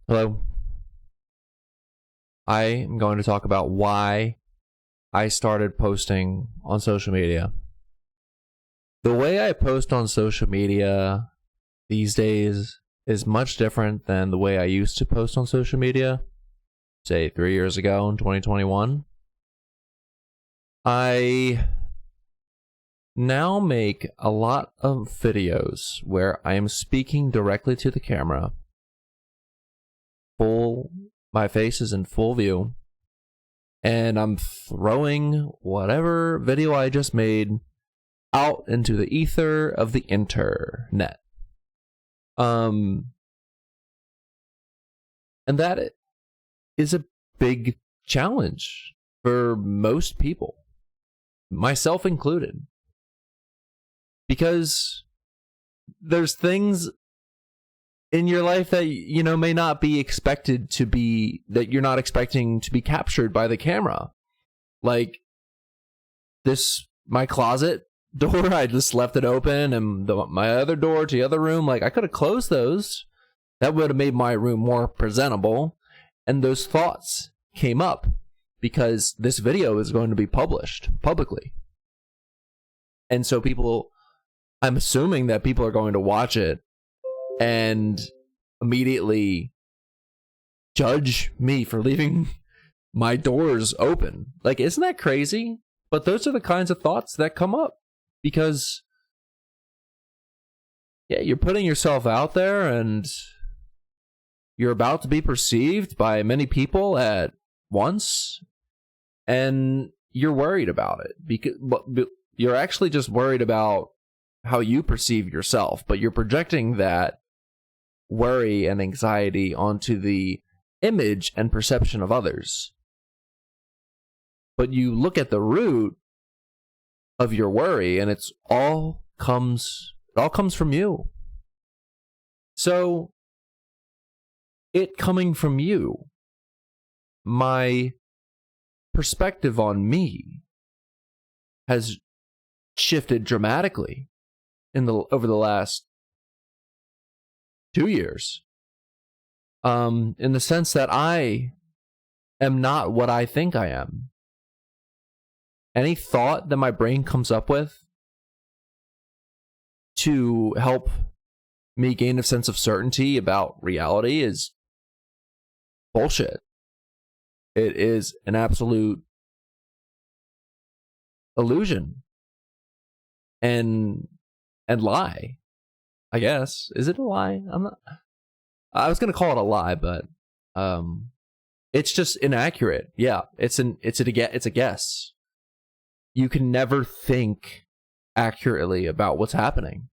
Hello. I am going to talk about why I started posting on social media. The way I post on social media these days is much different than the way I used to post on social media, say 3 years ago in 2021. I now make a lot of videos where I am speaking directly to the camera. My face is in full view, and I'm throwing whatever video I just made out into the ether of the internet. And that is a big challenge for most people, myself included, because there's things in your life that may not be expected to be, that you're not expecting to be captured by the camera. Like my closet door, I just left it open, and my other door to the other room, like I could have closed those. That would have made my room more presentable. And those thoughts came up because this video is going to be published publicly. And so I'm assuming that people are going to watch it and immediately judge me for leaving my doors open. Like, isn't that crazy? But those are the kinds of thoughts that come up because, yeah, you're putting yourself out there and you're about to be perceived by many people at once, and you're worried about it because you're actually just worried about how you perceive yourself, but you're projecting that worry and anxiety onto the image and perception of others. But you look at the root of your worry, and it all comes from you. So, it coming from you, my perspective on me has shifted dramatically over the last 2 years, in the sense that I am not what I think I am. Any thought that my brain comes up with to help me gain a sense of certainty about reality is bullshit. It is an absolute illusion and lie, I guess. Is it a lie? I was going to call it a lie, but it's just inaccurate. Yeah, it's a guess. You can never think accurately about what's happening.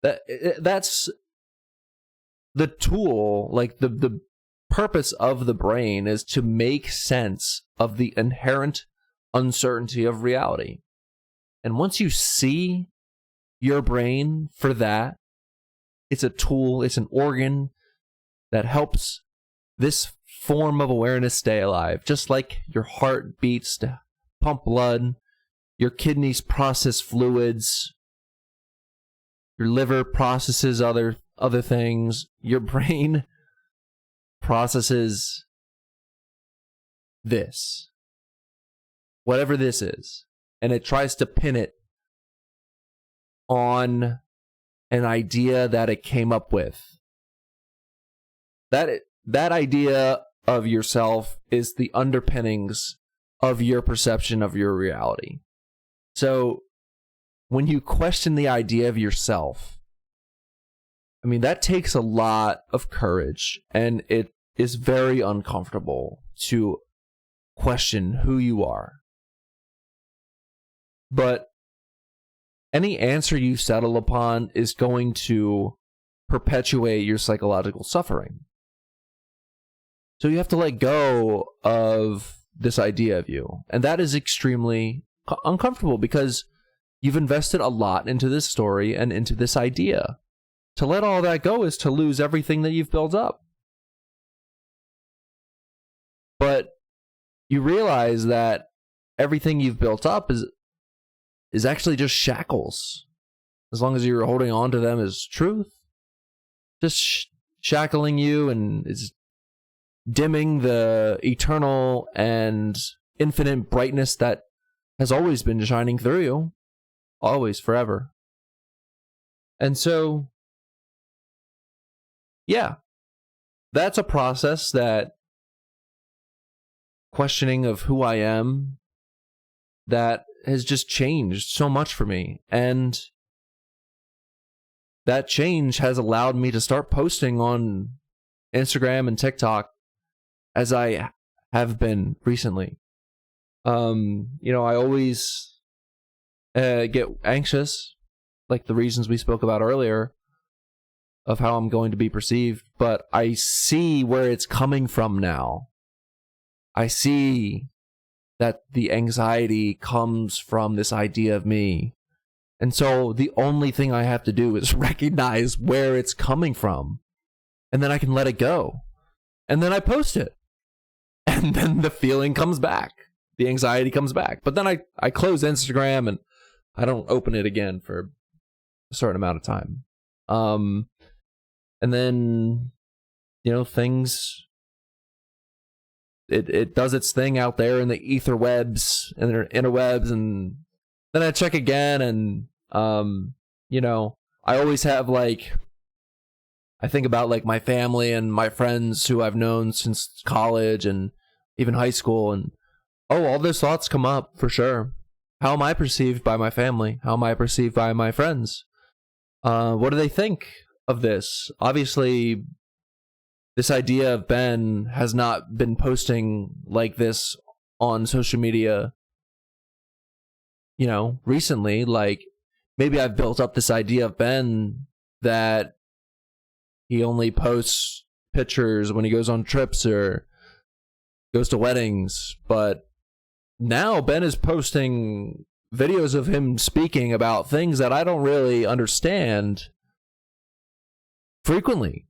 That's the tool, like the purpose of the brain is to make sense of the inherent uncertainty of reality. And once you see your brain for that, it's a tool, it's an organ that helps this form of awareness stay alive. Just like your heart beats to pump blood, your kidneys process fluids, your liver processes other things, your brain processes this, whatever this is, and it tries to pin it on an idea that it came up with. That idea of yourself is the underpinnings of your perception of your reality. So when you question the idea of yourself, I mean, that takes a lot of courage, and it is very uncomfortable to question who you are. But any answer you settle upon is going to perpetuate your psychological suffering. So you have to let go of this idea of you. And that is extremely uncomfortable because you've invested a lot into this story and into this idea. To let all that go is to lose everything that you've built up. But you realize that everything you've built up is actually just shackles. As long as you're holding on to them as truth, just shackling you and is dimming the eternal and infinite brightness that has always been shining through you. Always, forever. And so, yeah, that's a process that questioning of who I am that has just changed so much for me. And that change has allowed me to start posting on Instagram and TikTok as I have been recently. I always get anxious, like the reasons we spoke about earlier, of how I'm going to be perceived, but I see where it's coming from now. I see that the anxiety comes from this idea of me. And so the only thing I have to do is recognize where it's coming from. And then I can let it go. And then I post it. And then the feeling comes back. The anxiety comes back. But then I close Instagram and I don't open it again for a certain amount of time. And then, things... It does its thing out there in the ether webs and the interwebs, and then I check again, and I always have I think about my family and my friends who I've known since college and even high school, and all those thoughts come up for sure. How am I perceived by my family? How am I perceived by my friends? What do they think of this? Obviously, this idea of Ben has not been posting like this on social media, recently. Maybe I've built up this idea of Ben that he only posts pictures when he goes on trips or goes to weddings. But now Ben is posting videos of him speaking about things that I don't really understand frequently.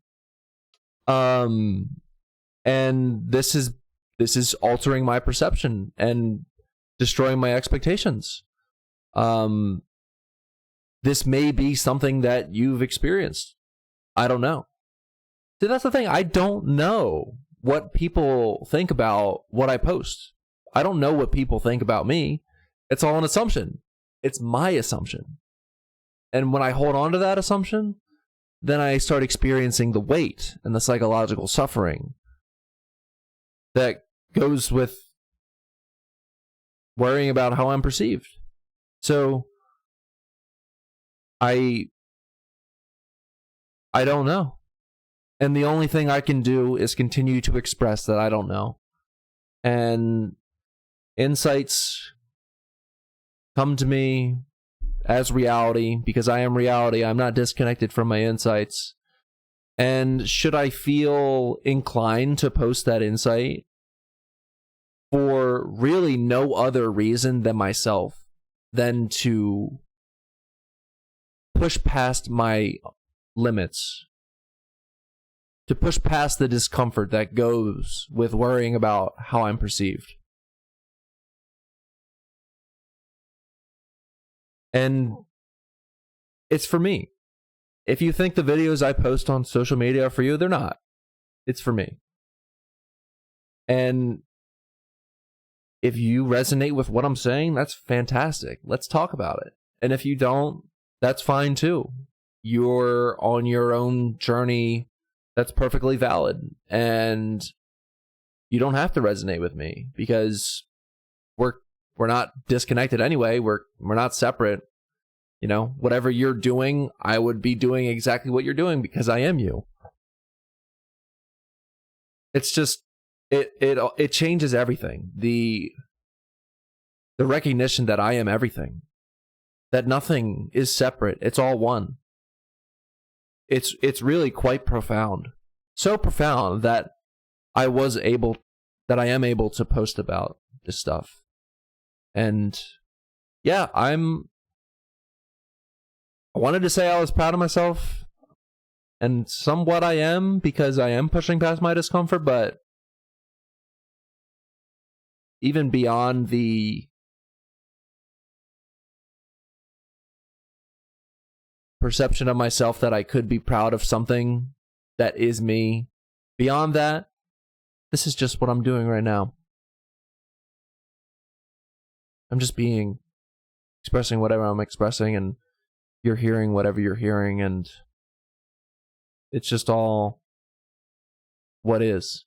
And this is altering my perception and destroying my expectations. This may be something that you've experienced. I don't know. See, that's the thing. I don't know what people think about what I post. I don't know what people think about me. It's all an assumption. It's my assumption. And when I hold on to that assumption, then I start experiencing the weight and the psychological suffering that goes with worrying about how I'm perceived. So I don't know. And the only thing I can do is continue to express that I don't know. And insights come to me as reality, because I am reality. I'm not disconnected from my insights. And should I feel inclined to post that insight for really no other reason than myself, than to push past my limits, to push past the discomfort that goes with worrying about how I'm perceived. And it's for me. If you think the videos I post on social media are for you, they're not. It's for me. And if you resonate with what I'm saying, that's fantastic. Let's talk about it. And if you don't, that's fine too. You're on your own journey. That's perfectly valid. And you don't have to resonate with me, because we're not disconnected anyway. We're not separate. Whatever you're doing, I would be doing exactly what you're doing, because I am you. It's just it changes everything. The recognition that I am everything, that nothing is separate. It's all one. It's really quite profound. So profound that I am able to post about this stuff. And yeah, I wanted to say I was proud of myself, and somewhat I am, because I am pushing past my discomfort, but even beyond the perception of myself that I could be proud of something that is me. Beyond that, this is just what I'm doing right now. I'm just being, expressing whatever I'm expressing, and you're hearing whatever you're hearing, and it's just all what is.